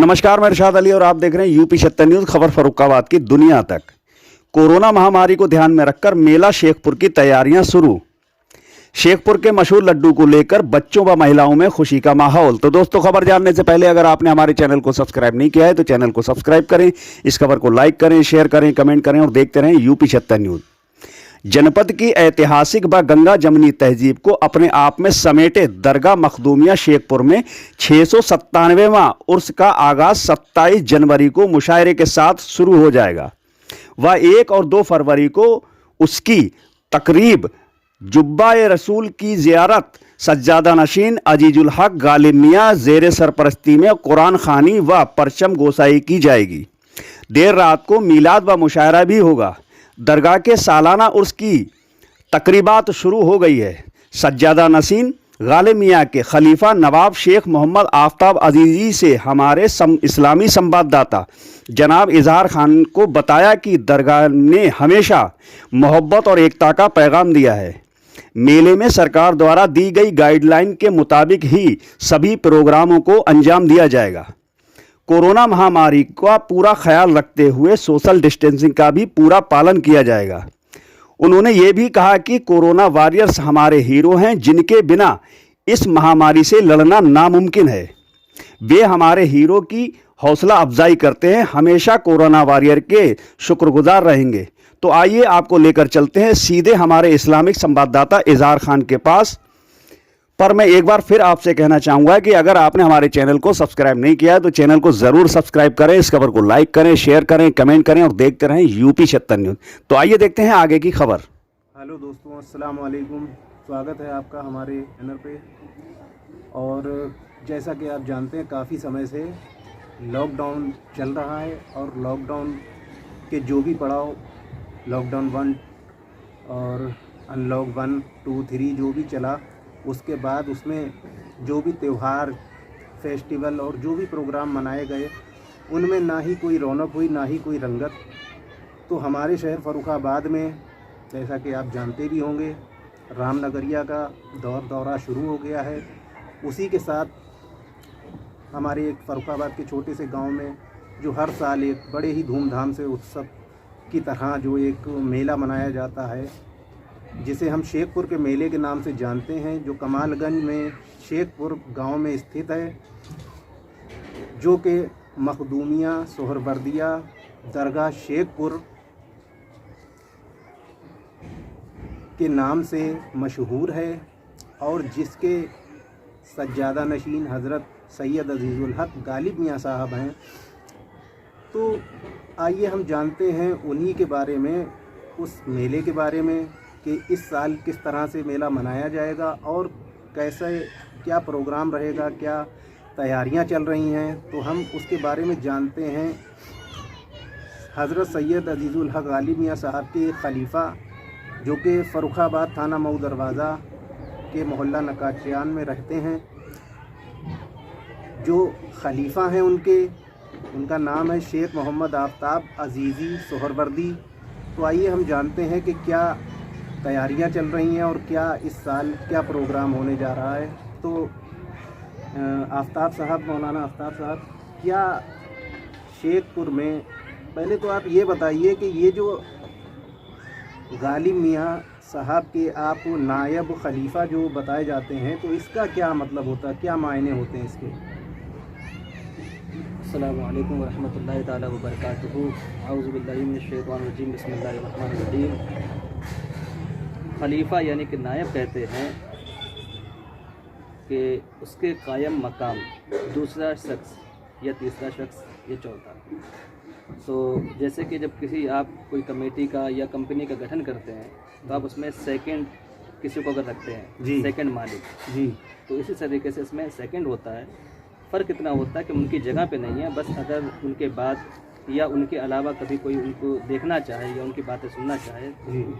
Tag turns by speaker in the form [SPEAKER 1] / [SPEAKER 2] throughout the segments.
[SPEAKER 1] नमस्कार, मैं इरशाद अली और आप देख रहे हैं यूपी 76 न्यूज़। खबर फर्रुखाबाद की दुनिया तक। कोरोना महामारी को ध्यान में रखकर मेला शेखपुर की तैयारियां शुरू। शेखपुर के मशहूर लड्डू को लेकर बच्चों व महिलाओं में खुशी का माहौल। तो दोस्तों, खबर जानने से पहले अगर आपने हमारे चैनल को सब्सक्राइब नहीं किया है तो चैनल को सब्सक्राइब करें, इस खबर को लाइक करें, शेयर करें, कमेंट करें और देखते रहें यूपी 76 न्यूज़। जनपद की ऐतिहासिक व गंगा जमनी तहजीब को अपने आप में समेटे दरगाह मखदूमिया शेखपुर में 697वां उर्स का आगाज 27 जनवरी को मुशायरे के साथ शुरू हो जाएगा। वह 1 और 2 फरवरी को उसकी तकरीब जुब्बा-ए रसूल की ज़ियारत सज्जादा नशीन अजीजुल हक गालिब मियां ज़ेर सरपरस्ती में कुरान खानी व परचम गोसाई की जाएगी। देर रात को मीलाद व मुशायरा भी होगा। दरगाह के सालाना उर्स की तकरीबात शुरू हो गई है। सज्जादा नसीन गालिब मियां के खलीफा नवाब शेख मोहम्मद आफ्ताब अजीज़ी से हमारे इस्लामी संवाददाता जनाब इजहार खान को बताया कि दरगाह ने हमेशा मोहब्बत और एकता का पैगाम दिया है। मेले में सरकार द्वारा दी गई गाइडलाइन के मुताबिक ही सभी प्रोग्रामों को अंजाम दिया जाएगा। कोरोना महामारी का पूरा ख्याल रखते हुए सोशल डिस्टेंसिंग का भी पूरा पालन किया जाएगा। उन्होंने ये भी कहा कि कोरोना वॉरियर्स हमारे हीरो हैं, जिनके बिना इस महामारी से लड़ना नामुमकिन है। वे हमारे हीरो की हौसला अफजाई करते हैं, हमेशा कोरोना वॉरियर के शुक्रगुजार रहेंगे। तो आइए आपको लेकर चलते हैं सीधे हमारे इस्लामिक संवाददाता इजहार खान के पास। पर मैं एक बार फिर आपसे कहना चाहूँगा कि अगर आपने हमारे चैनल को सब्सक्राइब नहीं किया है तो चैनल को ज़रूर सब्सक्राइब करें, इस खबर को लाइक करें, शेयर करें, कमेंट करें और देखते रहें यूपी 76 न्यूज़। तो आइए देखते हैं आगे की खबर।
[SPEAKER 2] हेलो दोस्तों, अस्सलाम वालेकुम। स्वागत है आपका हमारे चैनल पे। और जैसा कि आप जानते हैं, काफ़ी समय से लॉकडाउन चल रहा है और लॉकडाउन के जो भी पड़ाव, लॉकडाउन 1 और अनलॉक 1, 2, 3 जो भी चला, उसके बाद उसमें जो भी त्यौहार, फेस्टिवल और जो भी प्रोग्राम मनाए गए, उनमें ना ही कोई रौनक हुई, ना ही कोई रंगत। तो हमारे शहर फर्रुखाबाद में, जैसा कि आप जानते भी होंगे, रामनगरिया का दौरा शुरू हो गया है। उसी के साथ हमारे एक फर्रुखाबाद के छोटे से गांव में जो हर साल एक बड़े ही धूमधाम से उत्सव की तरह जो एक मेला मनाया जाता है, जिसे हम शेखपुर के मेले के नाम से जानते हैं, जो कमालगंज में शेखपुर गांव में स्थित है, जो कि मखदूमिया सोहरवर्दिया दरगाह शेखपुर के नाम से मशहूर है और जिसके सज्जादा नशीन हज़रत सैयद अजीजुल हक गालिब मियां साहब हैं। तो आइए हम जानते हैं उन्हीं के बारे में, उस मेले के बारे में कि इस साल किस तरह से मेला मनाया जाएगा और कैसे, क्या प्रोग्राम रहेगा, क्या तैयारियां चल रही हैं। तो हम उसके बारे में जानते हैं हज़रत सैयद अजीजुल हक गालिब मियां साहब के खलीफा, जो कि फर्रुखाबाद थाना मऊ दरवाज़ा के मोहल्ला नकाशियान में रहते हैं। जो खलीफा हैं उनका नाम है शेख मोहम्मद आफ्ताब अजीज़ी सोहरवर्दी। तो आइए हम जानते हैं कि क्या तैयारियां चल रही हैं और क्या इस साल क्या प्रोग्राम होने जा रहा है। तो आफ्ताब साहब, मौलाना आफ्ताब साहब, क्या शेखपुर में, पहले तो आप ये बताइए कि ये जो गालिब मियां साहब के आप नायब खलीफा जो बताए जाते हैं, तो इसका क्या मतलब होता है, क्या मायने होते हैं इसके?
[SPEAKER 3] अस्सलामु अलैकुम वरहमतुल्लाहि ताला व बरकातुहू। औज़ु बिल्लाहि मिनश शैतानिर रजीम। बिस्मिल्लाहिर रहमानिर रहीम। खलीफा यानी कि नायब कहते हैं कि उसके कायम मकाम दूसरा शख्स या तीसरा शख्स या चौथा। तो जैसे कि जब आप कोई कमेटी का या कंपनी का गठन करते हैं तो आप उसमें सेकंड किसी को अगर रखते हैं, सेकंड मालिक जी, तो इसी तरीके से इसमें सेकंड होता है। फ़र्क इतना होता है कि उनकी जगह पे नहीं है, बस अगर उनके बाद या उनके अलावा कभी कोई उनको देखना चाहे या उनकी बातें सुनना चाहे,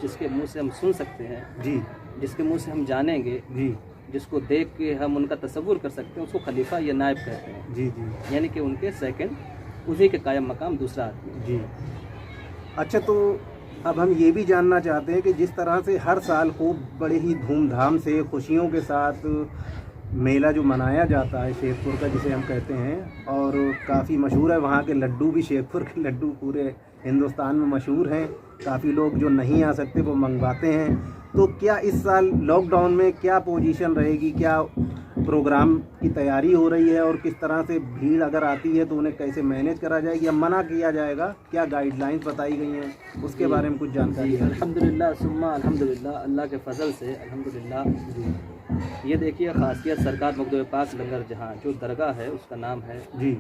[SPEAKER 3] जिसके मुंह से हम सुन सकते हैं जी, जिसके मुंह से हम जानेंगे जी, जिसको देख के हम उनका तसव्वुर कर सकते हैं, उसको खलीफा या नायब कहते हैं जी जी। यानी कि उनके सेकंड, उसी के कायम मकाम दूसरा आदमी जी।
[SPEAKER 2] अच्छा, तो अब हम ये भी जानना चाहते हैं कि जिस तरह से हर साल खूब बड़े ही धूमधाम से खुशियों के साथ मेला जो मनाया जाता है शेखपुर का, जिसे हम कहते हैं, और काफ़ी मशहूर है। वहाँ के लड्डू भी, शेखपुर के लड्डू पूरे हिंदुस्तान में मशहूर हैं। काफ़ी लोग जो नहीं आ सकते वो मंगवाते हैं। तो क्या इस साल लॉकडाउन में क्या पोजीशन रहेगी, क्या प्रोग्राम की तैयारी हो रही है, और किस तरह से भीड़ अगर आती है तो उन्हें कैसे मैनेज करा जाएगी या मना किया जाएगा, क्या गाइडलाइंस बताई गई हैं, उसके बारे में कुछ जानकारी है?
[SPEAKER 3] अल्हम्दुलिल्लाह सुम्मा अल्हम्दुलिल्लाह, अल्लाह के फजल से अल्हम्दुलिल्लाह जी। ये देखिए खासियत सरकार मखदूम पाक लंगर जहाँ जो दरगाह है उसका नाम है
[SPEAKER 2] जी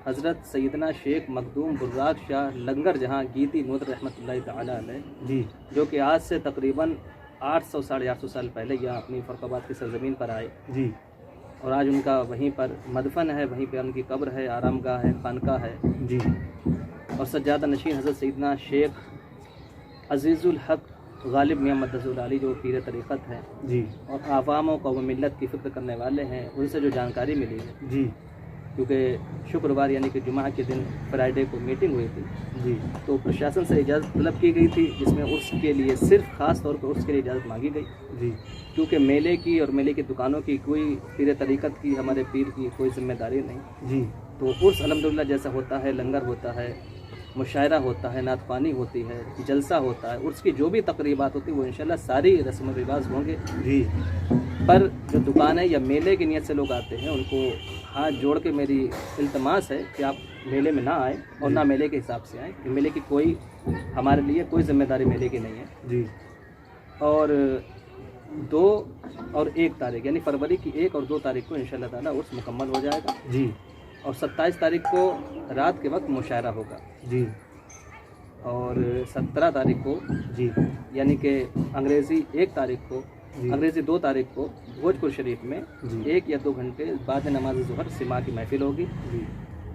[SPEAKER 3] हज़रत सैयदना शेख मखदूम बुर्राक शाह लंगर जहाँ गीती नूर रहमतुल्लाह तआला अलैह,
[SPEAKER 2] जी
[SPEAKER 3] जो कि आज से तकरीबन 800 साढ़े 800 साल पहले यहाँ अपनी फ़र्रुखाबाद की सरजमीन पर आए,
[SPEAKER 2] जी
[SPEAKER 3] और आज उनका वहीं पर मदफन है, वहीं पर उनकी कब्र है, आरामगाह है, खानका है।
[SPEAKER 2] जी
[SPEAKER 3] और सज्जादा नशीन हज़रत सैयदना शेख अजीज़ुल हक गालिब मियां मद्दसुल आली जो पीर तरीक़त हैं
[SPEAKER 2] जी
[SPEAKER 3] और आवाम और कौम मिल्लत की फ़िक्र करने वाले हैं, उनसे जो जानकारी मिली है,
[SPEAKER 2] जी
[SPEAKER 3] क्योंकि शुक्रवार यानी कि जुमा के दिन फ्राइडे को मीटिंग हुई थी,
[SPEAKER 2] जी
[SPEAKER 3] तो प्रशासन से इजाज़त तलब की गई थी, जिसमें उर्स के लिए सिर्फ ख़ास तौर पर उर्स के लिए इजाज़त मांगी गई,
[SPEAKER 2] जी
[SPEAKER 3] क्योंकि मेले की और मेले की दुकानों की कोई पीर तरीक़त की, हमारे पीर की कोई जिम्मेदारी नहीं।
[SPEAKER 2] जी
[SPEAKER 3] तो उर्स अल्हम्दुलिल्लाह जैसा होता है, लंगर होता है, मुशायरा होता है, नात ख़्वानी होती है, जलसा होता है, उर्स की जो भी तकरीबात होती है वो इंशाल्लाह सारी रस्म रिवाज होंगे।
[SPEAKER 2] जी
[SPEAKER 3] पर जो दुकान है या मेले की नीयत से लोग आते हैं, उनको हाथ जोड़ के मेरी इल्तमास है कि आप मेले में ना आए और ना मेले के हिसाब से आएँ, कि मेले की कोई हमारे लिए कोई जिम्मेदारी मेले की नहीं है।
[SPEAKER 2] जी
[SPEAKER 3] और 2 और 1 तारीख यानी फरवरी की 1 और 2 तारीख को इंशाल्लाह ताला उर्स मुकम्मल हो जाएगा,
[SPEAKER 2] जी
[SPEAKER 3] और 27 तारीख को रात के वक्त मुशायरा होगा,
[SPEAKER 2] जी
[SPEAKER 3] और 17 तारीख को
[SPEAKER 2] जी
[SPEAKER 3] यानी कि अंग्रेज़ी 1 तारीख को,
[SPEAKER 2] जी
[SPEAKER 3] अंग्रेज़ी 2 तारीख को भोजपुर शरीफ में
[SPEAKER 2] जी
[SPEAKER 3] 1 या 2 घंटे बाद नमाज ज़ुहर सिमा की महफिल होगी,
[SPEAKER 2] जी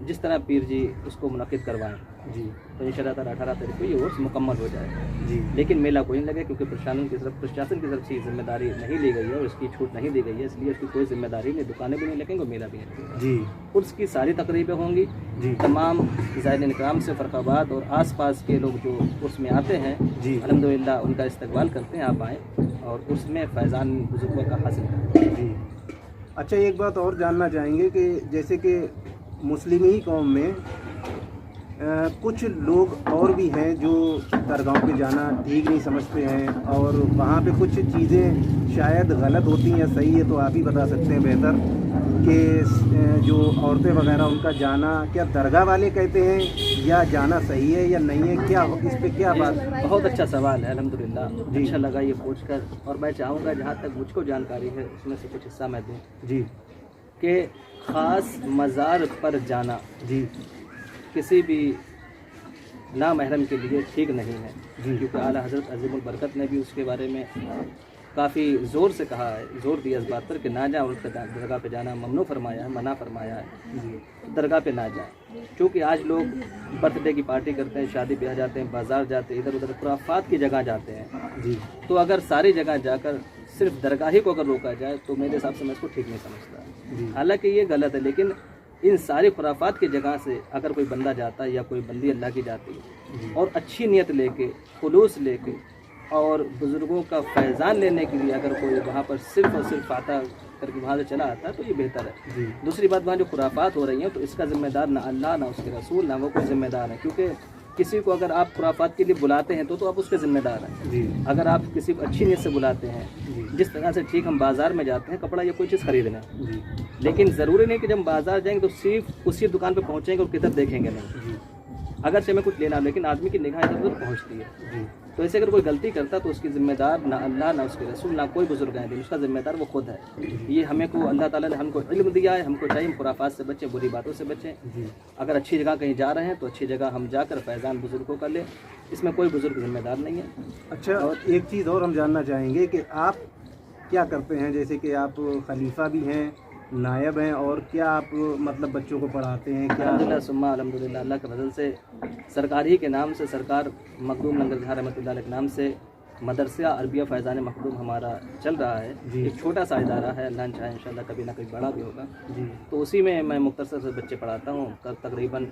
[SPEAKER 3] जिस तरह पीर जी उसको मुनक़िद करवाएं।
[SPEAKER 2] जी
[SPEAKER 3] तो इंशाअल्लाह ताला 18 तारीख को ये उर्स मुकम्मल हो जाएगा।
[SPEAKER 2] जी
[SPEAKER 3] लेकिन मेला कोई नहीं लगे, क्योंकि प्रशासन की तरफ से जिम्मेदारी नहीं ली गई है और इसकी छूट नहीं दी गई है, इसलिए उसकी कोई जिम्मेदारी नहीं, दुकानें भी नहीं लगेंगी, मेला भी नहीं लगेगा।
[SPEAKER 2] जी
[SPEAKER 3] उर्स की सारी तकरीबें होंगी,
[SPEAKER 2] जी
[SPEAKER 3] तमाम ज़ायरीन इकराम से फ़र्रुखाबाद और आसपास के लोग जो उसमें आते हैं,
[SPEAKER 2] जी
[SPEAKER 3] अल्हम्दुलिल्लाह उनका इस्तकबाल करते हैं, आप आएँ और उसमें फैज़ान बुज़ुर्गों का हासिल करें।
[SPEAKER 2] जी। अच्छा, एक बात और जानना चाहेंगे कि जैसे कि मुस्लिम ही कौम में कुछ लोग और भी हैं जो दरगाहों पे जाना ठीक नहीं समझते हैं, और वहाँ पे कुछ चीज़ें शायद गलत होती हैं या सही है, तो आप ही बता सकते हैं बेहतर कि जो औरतें वगैरह उनका जाना, क्या दरगाह वाले कहते हैं या जाना सही है या नहीं है, क्या इस पे क्या बात?
[SPEAKER 3] बहुत अच्छा सवाल है, अल्हम्दुलिल्लाह
[SPEAKER 2] जी।
[SPEAKER 3] अच्छा लगा ये पूछकर, और मैं चाहूँगा जहाँ तक मुझको जानकारी है उसमें से कुछ हिस्सा मैं दूँ
[SPEAKER 2] जी
[SPEAKER 3] कि ख़ास मज़ार पर जाना
[SPEAKER 2] जी
[SPEAKER 3] किसी भी नामहरम के लिए ठीक नहीं है,
[SPEAKER 2] जी।
[SPEAKER 3] क्योंकि आला हज़रत अज़ीमुल बरकत ने भी उसके बारे में काफ़ी ज़ोर से कहा है, ज़ोर दिया इस बात पर कि ना जाए, उनके दरगाह पे जाना ममनू फरमाया है, मना फरमाया है,
[SPEAKER 2] जी
[SPEAKER 3] दरगाह पे ना जाए। क्योंकि आज लोग बर्थडे की पार्टी करते हैं, शादी ब्याह जाते हैं, बाज़ार जाते हैं, इधर उधर खुराफात की जगह जाते हैं,
[SPEAKER 2] जी
[SPEAKER 3] तो अगर सारी जगह जाकर सिर्फ दरगाह ही को अगर रोका जाए तो मेरे हिसाब से मैं इसको ठीक नहीं समझता।
[SPEAKER 2] जी
[SPEAKER 3] हालांकि ये गलत है, लेकिन इन सारी खुराफात की जगह से अगर कोई बंदा जाता है या कोई बंदी अल्लाह की जाती है और अच्छी नीयत लेके, खुलूस लेके और बुज़ुर्गों का फैज़ान लेने के लिए अगर कोई वहाँ पर सिर्फ़ और सिर्फ आता करके वहाँ से चला आता है तो ये बेहतर है।
[SPEAKER 2] जी
[SPEAKER 3] दूसरी बात, वहाँ जो खुराफात हो रही हैं तो इसका ज़िम्मेदार ना अल्लाह, ना उसके रसूल, ना वो कोई ज़िम्मेदार है, क्योंकि किसी को अगर आप खुराफात के लिए बुलाते हैं तो आप उसके ज़िम्मेदार हैं।
[SPEAKER 2] जी
[SPEAKER 3] अगर आप किसी को अच्छी नीयत से बुलाते हैं,
[SPEAKER 2] जी
[SPEAKER 3] जिस तरह से ठीक हम बाज़ार में जाते हैं कपड़ा या कोई चीज़ खरीदने,
[SPEAKER 2] जी
[SPEAKER 3] लेकिन ज़रूरी नहीं कि जब हम बाज़ार जाएंगे तो सिर्फ उसी दुकान पर पहुँचेंगे और किधर देखेंगे नहीं,
[SPEAKER 2] जी
[SPEAKER 3] अगर से हमें कुछ लेना, लेकिन आदमी की निगाह इधर उधर पहुँचती है।
[SPEAKER 2] जी
[SPEAKER 3] तो ऐसे अगर कोई गलती करता तो उसकी ज़िम्मेदार ना अल्लाह, ना उसके रसूल, ना कोई बुजुर्ग है, उसका ज़िम्मेदार वो खुद है। ये हमें को अल्लाह ताला ने हमको इल्म दिया है, हमको चाहिए हम खुराफात से बचें, बुरी बातों से बचें।
[SPEAKER 2] जी
[SPEAKER 3] अगर अच्छी जगह कहीं जा रहे हैं तो अच्छी जगह हम जाकर फैज़ान बुजुर्गों का लें, इसमें कोई बुजुर्ग जिम्मेदार नहीं है।
[SPEAKER 2] अच्छा, और एक चीज़ और हम जानना चाहेंगे कि आप क्या करते हैं, जैसे कि आप खलीफा भी हैं, नायब हैं, और क्या आप मतलब बच्चों को पढ़ाते हैं क्या?
[SPEAKER 3] अल्हम्दुलिल्लाह सुम्मा अल्हम्दुलिल्लाह, अल्लाह के फजल से सरकार ही के नाम से, सरकार मखदूम लंगर जहाँ रहमतुल्लाह अलैह के नाम से मदरसा अरबिया फैज़ान मखदूम हमारा चल रहा है।
[SPEAKER 2] जी।
[SPEAKER 3] एक छोटा सा इदारा है, अल्लाह ने चाहे इंशाल्लाह कभी ना कभी बड़ा भी होगा।
[SPEAKER 2] जी
[SPEAKER 3] तो उसी में मैं मुख्तसर से बच्चे पढ़ाता हूँ। तकरीबन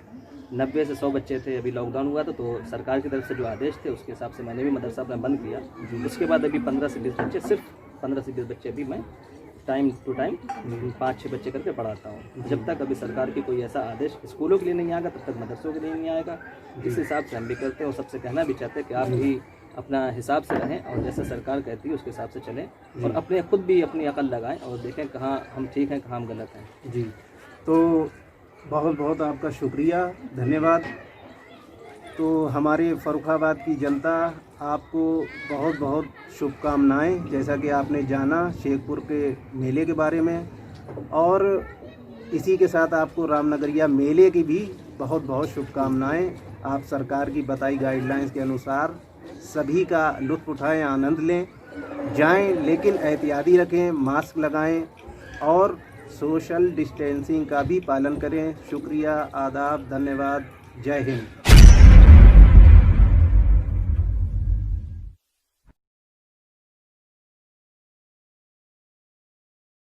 [SPEAKER 3] 90 से 100 बच्चे थे। अभी लॉकडाउन हुआ था तो सरकार की तरफ से जो आदेश थे उसके हिसाब से मैंने भी मदरसा अपना बंद किया। उसके बाद अभी 15 से 20 बच्चे, सिर्फ 15 से 20 बच्चे अभी मैं टाइम टू टाइम 5-6 बच्चे करके पढ़ाता हूँ। जब तक अभी सरकार की कोई ऐसा आदेश स्कूलों के लिए नहीं आएगा तब तक मदरसों के लिए नहीं आएगा। इस हिसाब से हम भी करते हैं और सबसे कहना भी चाहते हैं कि आप भी अपना हिसाब से रहें और जैसा सरकार कहती है उसके हिसाब से चलें और अपने खुद भी अपनी अकल लगाएं और देखें कहाँ हम ठीक हैं कहाँ हम गलत हैं।
[SPEAKER 2] जी, तो बहुत बहुत आपका शुक्रिया, धन्यवाद। तो हमारे फ़र्रुखाबाद की जनता आपको बहुत बहुत शुभकामनाएं। जैसा कि आपने जाना शेखपुर के मेले के बारे में, और इसी के साथ आपको रामनगरिया मेले की भी बहुत बहुत शुभकामनाएं। आप सरकार की बताई गाइडलाइंस के अनुसार सभी का लुत्फ़ उठाएं, आनंद लें, जाएं, लेकिन एहतियाती रखें, मास्क लगाएं और सोशल डिस्टेंसिंग का भी पालन करें। शुक्रिया, आदाब, धन्यवाद, जय हिंद।